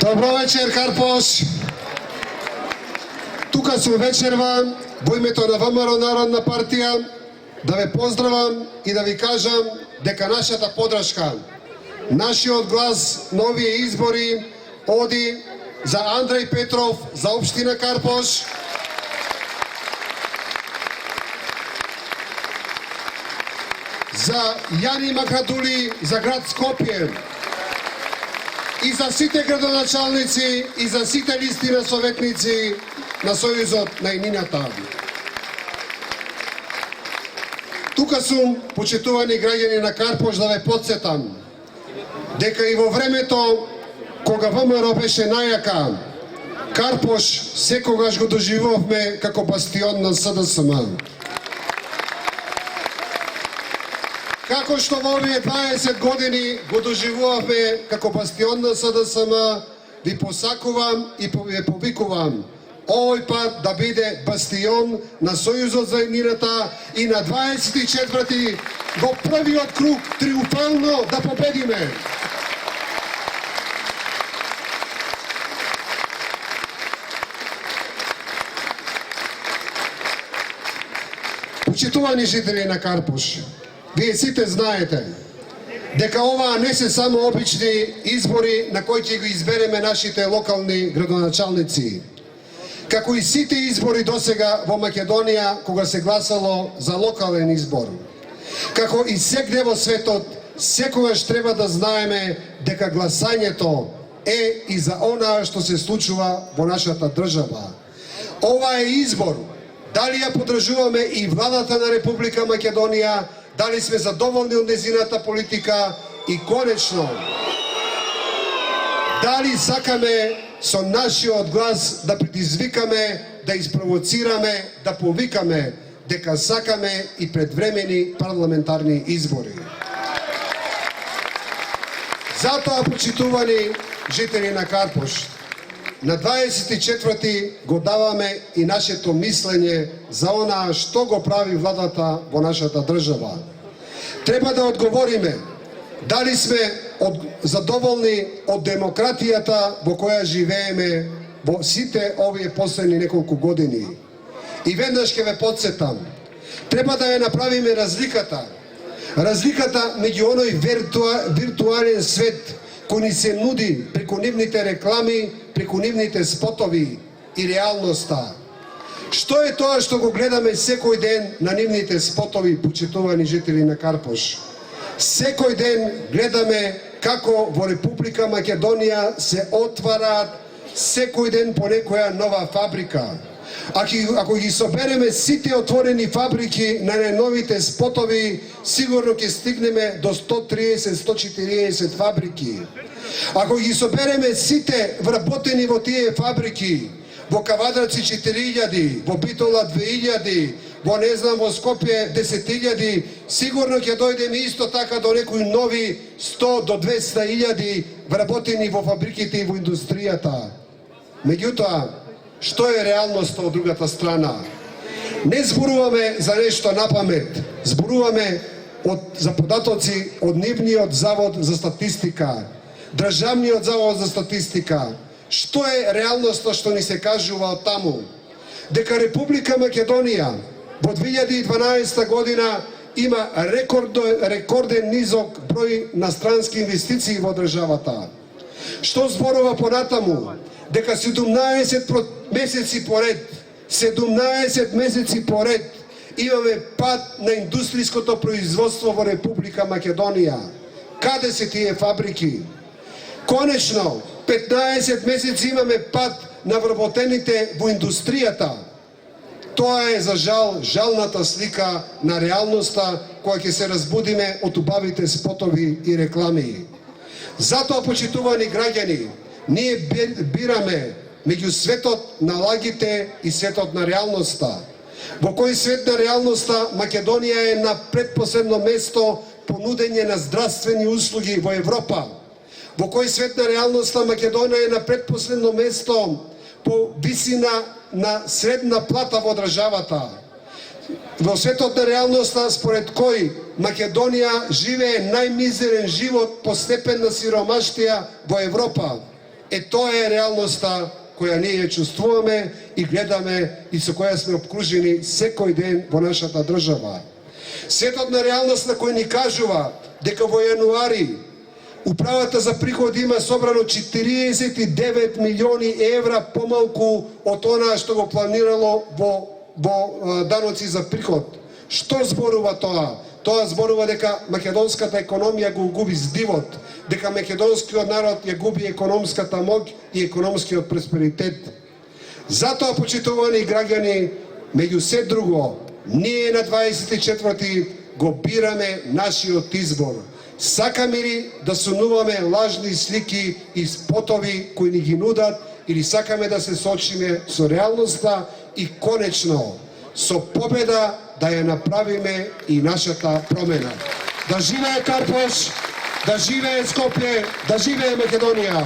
Добро вечер, Карпош. Тука сум вечерва во името на ВМРО Народна партија да ве поздравам и да ви кажам дека нашата подршка, нашиот глас на овие избори оди за Андреј Петров за општина Карпош, за Јани Макадули за град Скопје и за сите градоначалници и за сите листи на советници на Сојузот на иднината. Тука сум, почитувани граѓани на Карпош, да ве потсетам дека и во времето кога ВМРО беше најака, Карпош секогаш го доживувавме како бастион на СДСМ. Како што во овие 20 години го доживувавме како бастион на СДСМ, ви посакувам и ве повикувам овој пат да биде бастион на Сојузот за иднината и на 24-ти во првиот круг триумфално да победиме. Почитувани жители на Карпош, вие сите знаете дека оваа не се само обични избори на кои ќе го избереме нашите локални градоначалници. Како и сите избори досега во Македонија кога се гласало за локален избор. Како и секде во светот, секогаш треба да знаеме дека гласањето е и за онаа што се случува во нашата држава. Ова е избор. Дали ја подржуваме и владата на Република Македонија, дали сме задоволни од нејзината политика и конечно, дали сакаме со нашиот глас да предизвикаме, да испровоцираме, да повикаме дека сакаме и предвремени парламентарни избори. Затоа, почитувани жители на Карпош, на 24-ти го даваме и нашето мислење за онаа што го прави владата во нашата држава. Треба да одговориме дали сме задоволни од демократијата во која живееме во сите овие последни неколку години. И веднаш ќе ве потсетам, треба да ја направиме разликата меѓу оној виртуален свет кој ни се нуди преку нивните реклами, преку нивните спотови и реалноста. Што е тоа што го гледаме секој ден на нивните спотови, почитувани жители на Карпош? Секој ден гледаме како во Република Македонија се отвараат секој ден по некоја нова фабрика. Ако ги собереме сите отворени фабрики на најновите спотови, сигурно ќе стигнеме до 130-140 фабрики. Ако ги собереме сите вработени во тие фабрики, во Кавадраци 4000, во Битола 2000, во не знам во Скопје 10.000, сигурно ќе дојдеме исто така до некои нови 100 до 200.000 вработени во фабриките и во индустријата. Меѓутоа, што е реалноста од другата страна? Не зборуваме за нешто напамет, зборуваме за податоци од нивниот завод за статистика, Државниот завод за статистика. Што е реалноста што ни се кажува од таму? Дека Република Македонија во 2012 година има рекорден низок број на странски инвестиции во државата. Што зборува понатаму? Дека 17 месеци поред имаме пад на индустријското производство во Република Македонија. Каде се тие фабрики? Конечно, 15 месеци имаме пад на вработените во индустријата. Тоа е за жалната слика на реалноста која ќе се разбудиме од убавите спотови и реклами. Затоа, почитувани граѓани, ние бираме меѓу светот на лагите и светот на реалноста. Во кој свет на реалноста Македонија е на предпоследно место по нудење на здравствени услуги во Европа. Во кој свет на реалноста Македонија е на предпоследно место по висина на средна плата во државата. Во светот на реалноста според кој Македонија живее најмизерен живот по степен на сиромаштија во Европа. Тоа е реалноста која ние чувствуваме и гледаме и со која сме обкружени секој ден во нашата држава. Светот на реалност на кој ни кажува дека во јануари Управата за приходи има собрано 49 милиони евра помалку од она што го планирало во даноци за приход. Што зборува тоа? Тоа зборува дека македонската економија го губи здивот, дека македонскиот народ ја губи економската моќ и економскиот просперитет. Затоа, почитувани граѓани, меѓу се друго, ние на 24 го бираме нашиот избор. Сакаме ли да сонуваме лажни слики и спотови кои ни ги нудат, или сакаме да се соочиме со реалноста и конечно со победа да ја направиме и нашата промена. Да живее Карпош, да живее Скопје, да живее Македонија!